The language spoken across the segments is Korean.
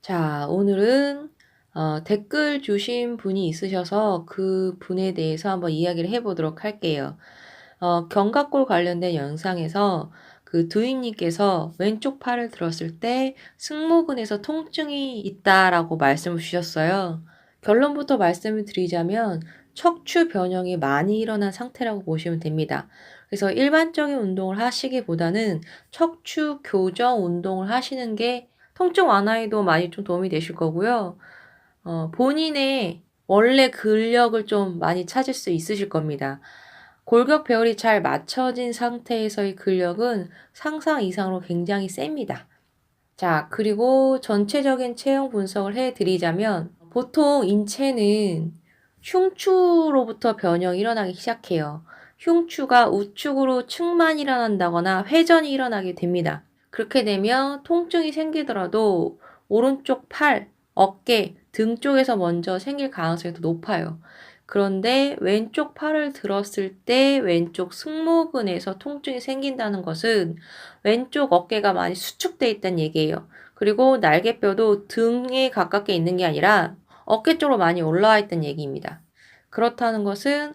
자, 오늘은 댓글 주신 분이 있으셔서 그 분에 대해서 한번 이야기를 해보도록 할게요. 견갑골 관련된 영상에서 그 두인님께서 왼쪽 팔을 들었을 때 승모근에서 통증이 있다라고 말씀을 주셨어요. 결론부터 말씀을 드리자면 척추 변형이 많이 일어난 상태라고 보시면 됩니다. 그래서 일반적인 운동을 하시기보다는 척추 교정 운동을 하시는 게 통증 완화에도 많이 좀 도움이 되실 거고요. 본인의 원래 근력을 좀 많이 찾을 수 있으실 겁니다. 골격 배열이 잘 맞춰진 상태에서의 근력은 상상 이상으로 굉장히 셉니다. 자, 그리고 전체적인 체형 분석을 해드리자면 보통 인체는 흉추로부터 변형이 일어나기 시작해요. 흉추가 우측으로 측만이 일어난다거나 회전이 일어나게 됩니다. 그렇게 되면 통증이 생기더라도 오른쪽 팔, 어깨, 등 쪽에서 먼저 생길 가능성이 더 높아요. 그런데 왼쪽 팔을 들었을 때 왼쪽 승모근에서 통증이 생긴다는 것은 왼쪽 어깨가 많이 수축돼 있다는 얘기예요. 그리고 날개뼈도 등에 가깝게 있는 게 아니라 어깨 쪽으로 많이 올라와 있다는 얘기입니다. 그렇다는 것은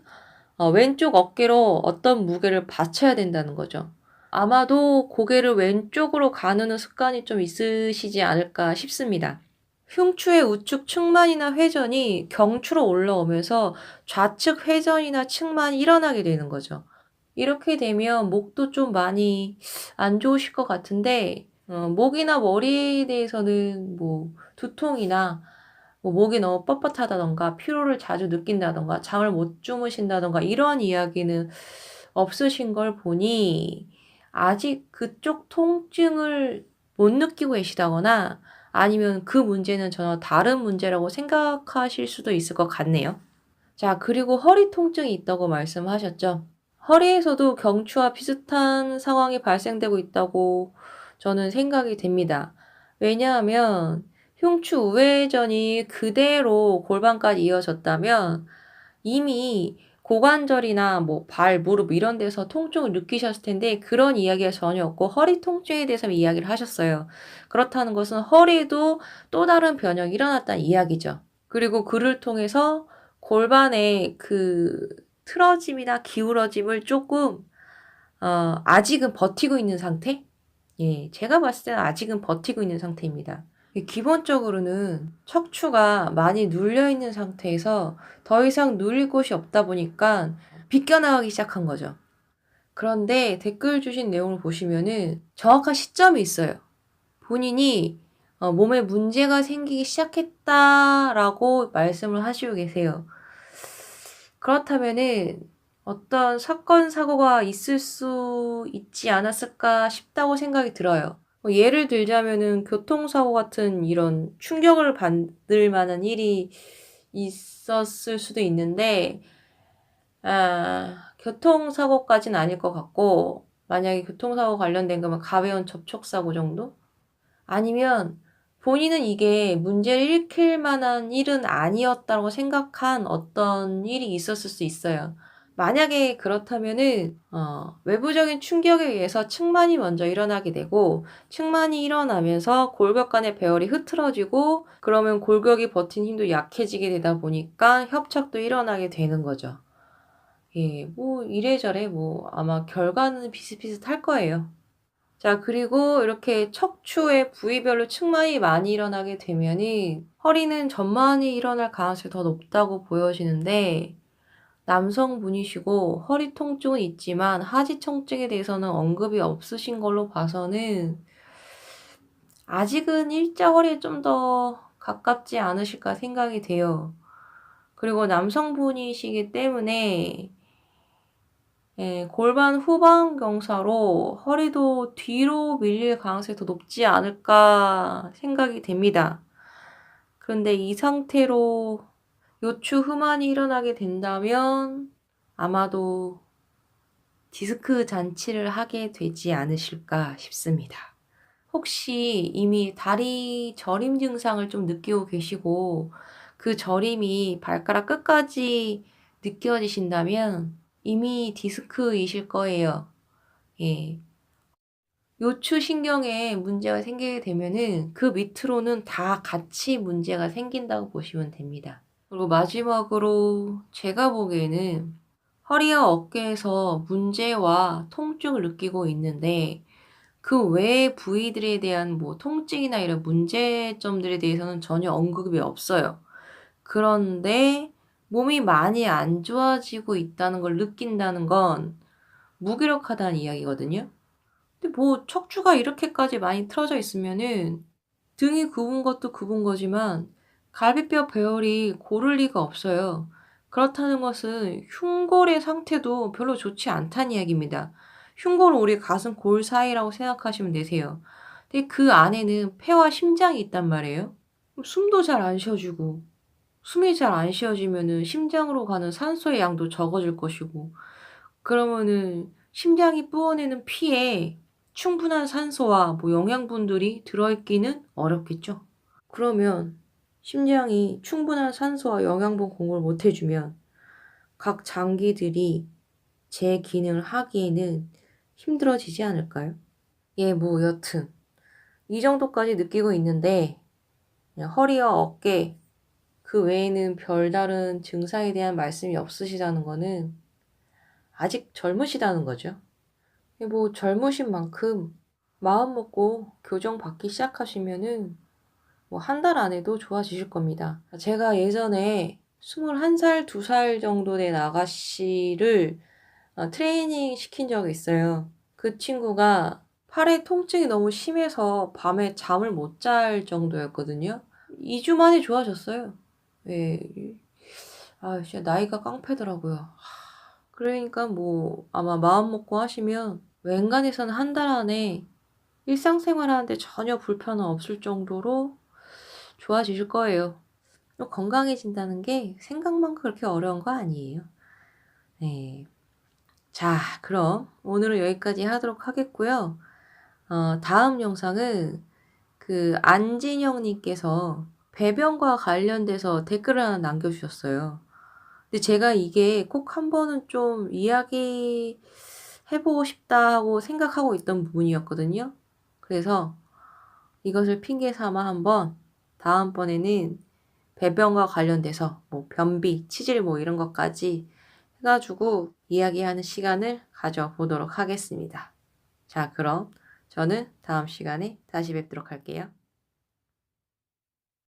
왼쪽 어깨로 어떤 무게를 받쳐야 된다는 거죠. 아마도 고개를 왼쪽으로 가누는 습관이 좀 있으시지 않을까 싶습니다. 흉추의 우측 측만이나 회전이 경추로 올라오면서 좌측 회전이나 측만이 일어나게 되는 거죠. 이렇게 되면 목도 좀 많이 안 좋으실 것 같은데, 목이나 머리에 대해서는 뭐 두통이나 뭐 목이 너무 뻣뻣하다던가 피로를 자주 느낀다던가 잠을 못 주무신다던가 이런 이야기는 없으신 걸 보니 아직 그쪽 통증을 못 느끼고 계시다거나 아니면 그 문제는 전혀 다른 문제라고 생각하실 수도 있을 것 같네요. 자, 그리고 허리 통증이 있다고 말씀하셨죠. 허리에서도 경추와 비슷한 상황이 발생되고 있다고 저는 생각이 됩니다. 왜냐하면 흉추 우회전이 그대로 골반까지 이어졌다면 이미 고관절이나 뭐 발, 무릎 이런 데서 통증을 느끼셨을 텐데 그런 이야기가 전혀 없고 허리 통증에 대해서 이야기를 하셨어요. 그렇다는 것은 허리에도 또 다른 변형이 일어났다는 이야기죠. 그리고 그를 통해서 골반의 그 틀어짐이나 기울어짐을 조금 아직은 버티고 있는 상태? 예, 제가 봤을 때는 아직은 버티고 있는 상태입니다. 기본적으로는 척추가 많이 눌려 있는 상태에서 더 이상 눌릴 곳이 없다 보니까 비껴나가기 시작한 거죠. 그런데 댓글 주신 내용을 보시면은 정확한 시점이 있어요. 본인이 몸에 문제가 생기기 시작했다라고 말씀을 하시고 계세요. 그렇다면은 어떤 사건, 사고가 있을 수 있지 않았을까 싶다고 생각이 들어요. 예를 들자면은 교통사고 같은 이런 충격을 받을 만한 일이 있었을 수도 있는데, 교통사고까지는 아닐 것 같고, 만약에 교통사고 관련된 거면 가벼운 접촉사고 정도? 아니면 본인은 이게 문제를 일으킬 만한 일은 아니었다고 생각한 어떤 일이 있었을 수 있어요. 만약에 그렇다면은 외부적인 충격에 의해서 측만이 먼저 일어나게 되고 측만이 일어나면서 골격 간의 배열이 흐트러지고 그러면 골격이 버틴 힘도 약해지게 되다 보니까 협착도 일어나게 되는 거죠. 예, 뭐 이래저래 뭐 아마 결과는 비슷비슷할 거예요. 자, 그리고 이렇게 척추의 부위별로 측만이 많이 일어나게 되면은 허리는 전만이 일어날 가능성이 더 높다고 보여지는데 남성분이시고 허리 통증은 있지만 하지 통증에 대해서는 언급이 없으신 걸로 봐서는 아직은 일자 허리에 좀 더 가깝지 않으실까 생각이 돼요. 그리고 남성분이시기 때문에 골반 후방 경사로 허리도 뒤로 밀릴 가능성이 더 높지 않을까 생각이 됩니다. 그런데 이 상태로 요추 후만이 일어나게 된다면 아마도 디스크 잔치를 하게 되지 않으실까 싶습니다. 혹시 이미 다리 저림 증상을 좀 느끼고 계시고 그 저림이 발가락 끝까지 느껴지신다면 이미 디스크이실 거예요. 예. 요추신경에 문제가 생기게 되면은 그 밑으로는 다 같이 문제가 생긴다고 보시면 됩니다. 그리고 마지막으로 제가 보기에는 허리와 어깨에서 문제와 통증을 느끼고 있는데 그 외의 부위들에 대한 뭐 통증이나 이런 문제점들에 대해서는 전혀 언급이 없어요. 그런데 몸이 많이 안 좋아지고 있다는 걸 느낀다는 건 무기력하다는 이야기거든요. 근데 뭐 척추가 이렇게까지 많이 틀어져 있으면은 등이 굽은 것도 굽은 거지만 갈비뼈 배열이 고를 리가 없어요. 그렇다는 것은 흉골의 상태도 별로 좋지 않다는 이야기입니다. 흉골은 우리 가슴 골 사이라고 생각하시면 되세요. 근데 그 안에는 폐와 심장이 있단 말이에요. 숨도 잘 안 쉬어지고 숨이 잘 안 쉬어지면은 심장으로 가는 산소의 양도 적어질 것이고 그러면은 심장이 뿜어내는 피에 충분한 산소와 뭐 영양분들이 들어있기는 어렵겠죠. 그러면 심장이 충분한 산소와 영양분 공급을 못 해주면 각 장기들이 제 기능을 하기에는 힘들어지지 않을까요? 예, 뭐 여튼 이 정도까지 느끼고 있는데 그냥 허리와 어깨 그 외에는 별다른 증상에 대한 말씀이 없으시다는 거는 아직 젊으시다는 거죠. 뭐 젊으신 만큼 마음 먹고 교정 받기 시작하시면은 뭐 한 달 안에도 좋아지실 겁니다. 제가 예전에 21살, 2살 정도 된 아가씨를 트레이닝 시킨 적이 있어요. 그 친구가 팔에 통증이 너무 심해서 밤에 잠을 못 잘 정도였거든요. 2주 만에 좋아졌어요. 예. 진짜 나이가 깡패더라고요. 그러니까 뭐 아마 마음 먹고 하시면 웬간해서는 한 달 안에 일상생활 하는데 전혀 불편은 없을 정도로 좋아지실 거예요. 또 건강해진다는 게 생각만큼 그렇게 어려운 거 아니에요. 네. 자, 그럼 오늘은 여기까지 하도록 하겠고요. 다음 영상은 그 안진영님께서 배변과 관련돼서 댓글을 하나 남겨주셨어요. 근데 제가 이게 꼭 한 번은 좀 이야기 해보고 싶다 하고 생각하고 있던 부분이었거든요. 그래서 이것을 핑계 삼아 한번 다음번에는 배변과 관련돼서 뭐 변비, 치질 뭐 이런 것까지 해가지고 이야기하는 시간을 가져보도록 하겠습니다. 자, 그럼 저는 다음 시간에 다시 뵙도록 할게요.